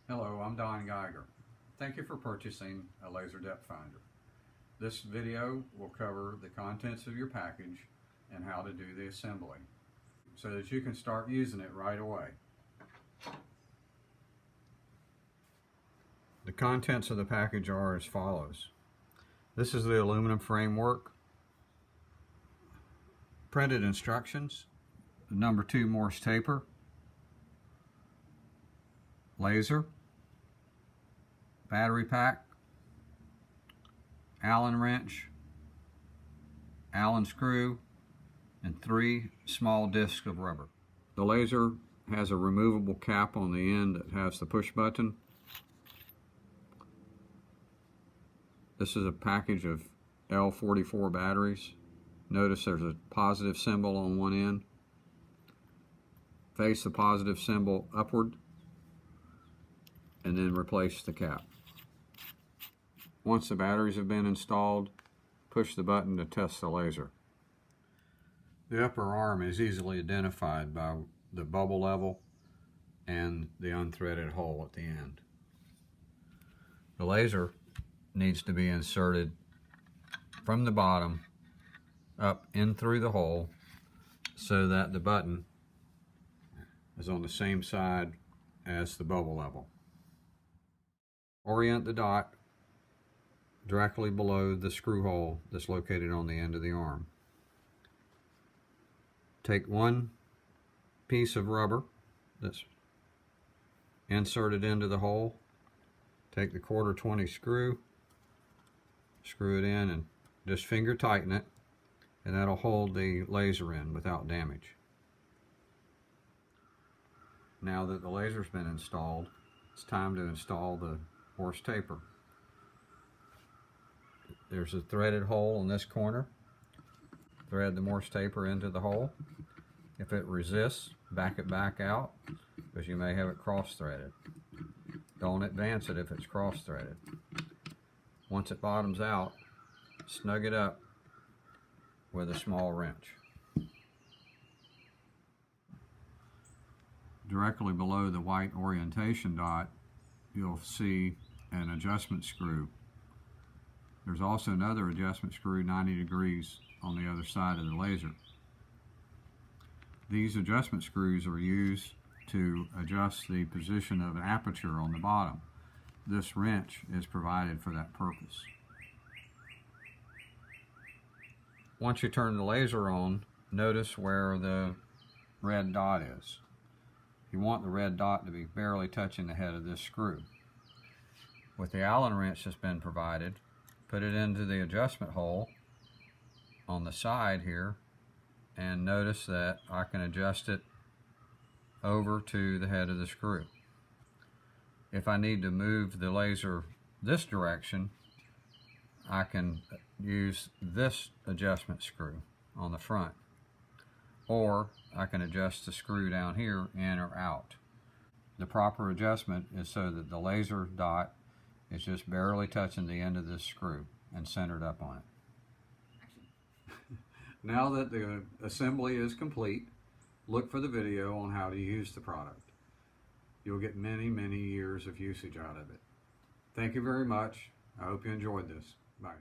Hello, I'm Geiger. Thank you for purchasing a laser depth finder. This video will cover the contents of your package and how to do the assembly so that you can start using it right away. The contents of the package are as follows. This is the aluminum framework, printed instructions, the number 2 Morse taper, laser, battery pack, Allen wrench, Allen screw, and 3 small discs of rubber. The laser has a removable cap on the end that has the push button. This is a package of L44 batteries. Notice there's a positive symbol on one end. Face the positive symbol upward and then replace the cap. Once the batteries have been installed, push the button to test the laser. The upper arm is easily identified by the bubble level and the unthreaded hole at the end. The laser needs to be inserted from the bottom up in through the hole so that the button is on the same side as the bubble level. Orient the dot directly below the screw hole that's located on the end of the arm. Take one piece of rubber that's inserted into the hole, take the 1/4 screw, screw it in and just finger tighten it, and that'll hold the laser in without damage. Now that the laser's been installed, it's time to install the Morse taper. There's a threaded hole in this corner. Thread the Morse taper into the hole. If it resists, back it back out because you may have it cross-threaded. Don't advance it if it's cross-threaded. Once it bottoms out, snug it up with a small wrench. Directly below the white orientation dot, you'll see an adjustment screw. There's also another adjustment screw 90 degrees on the other side of the laser. These adjustment screws are used to adjust the position of an aperture on the bottom. This wrench is provided for that purpose. Once you turn the laser on, notice where the red dot is. You want the red dot to be barely touching the head of this screw. With the Allen wrench that's been provided, put it into the adjustment hole on the side here and notice that I can adjust it over to the head of the screw. If I need to move the laser this direction, I can use this adjustment screw on the front, or I can adjust the screw down here in or out. The proper adjustment is so that the laser dot is just barely touching the end of this screw and centered up on it. Now that the assembly is complete, look for the video on how to use the product. You'll get many, many years of usage out of it. Thank you very much. I hope you enjoyed this. Bye.